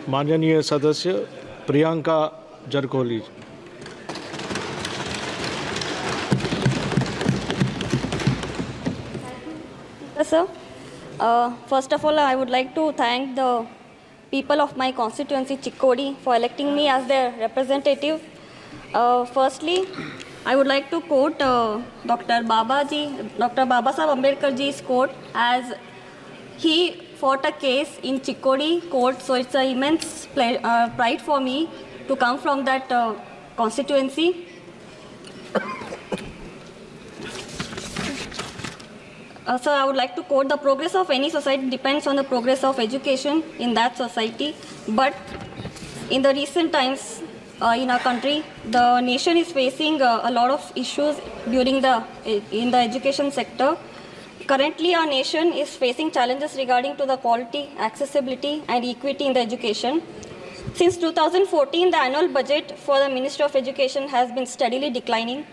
माननीय सदस्य Priyanka जरकोली। Sir, first of all, I would like to thank the people of my constituency, Chikkodi, for electing me as their representative. Firstly, I would like to quote Dr. Babasaheb Ambedkar ji's quote, as he fought a case in Chikkodi court, so it's an immense pride for me to come from that constituency. So I would like to quote, the progress of any society depends on the progress of education in that society. But in the recent times in our country, the nation is facing a lot of issues in the education sector. Currently, our nation is facing challenges regarding to the quality, accessibility, and equity in the education. Since 2014, the annual budget for the Ministry of Education has been steadily declining.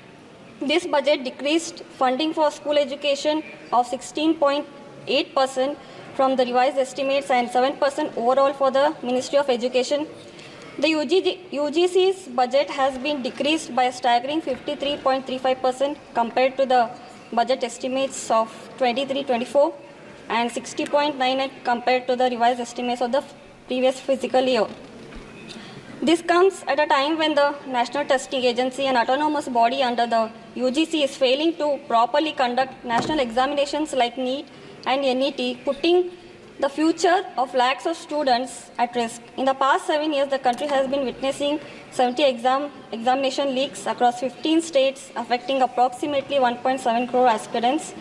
This budget decreased funding for school education of 16.8% from the revised estimates and 7% overall for the Ministry of Education. The UGC's budget has been decreased by a staggering 53.35% compared to the budget estimates of 23-24 and 60.98% compared to the revised estimates of the previous fiscal year. This comes at a time when the National Testing Agency, an autonomous body under the UGC, is failing to properly conduct national examinations like NEET and NET, putting the future of lakhs of students at risk. In the past 7 years, the country has been witnessing 70 examination leaks across 15 states, affecting approximately 1.7 crore aspirants.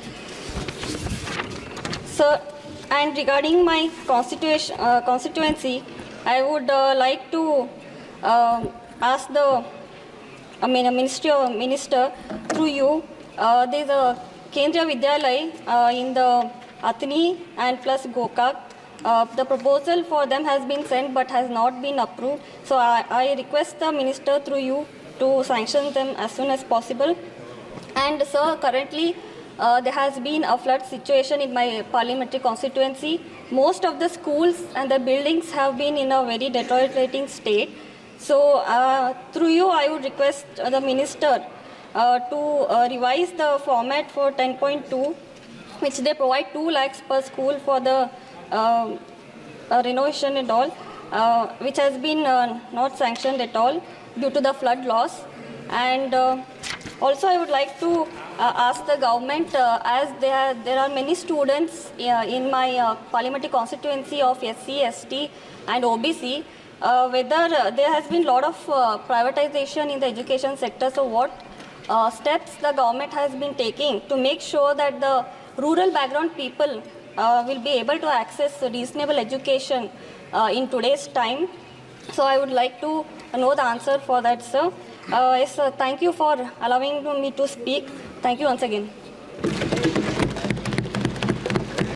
So, and regarding my constituency, I would like to ask the minister through you. There is a Kendriya Vidyalaya in the Athni and plus Gokak. The proposal for them has been sent but has not been approved. So I request the minister through you to sanction them as soon as possible. And sir, currently there has been a flood situation in my parliamentary constituency. Most of the schools and the buildings have been in a very deteriorating state. So through you, I would request the minister to revise the format for 10.2, which they provide 2 lakhs per school for the renovation and all, which has been not sanctioned at all due to the flood loss. And also I would like to ask the government, as there are many students in my parliamentary constituency of SC, ST and OBC, whether there has been a lot of privatization in the education sector. So what steps the government has been taking to make sure that the rural background people will be able to access reasonable education in today's time? So I would like to know the answer for that, sir. Yes, sir, thank you for allowing me to speak. Thank you once again.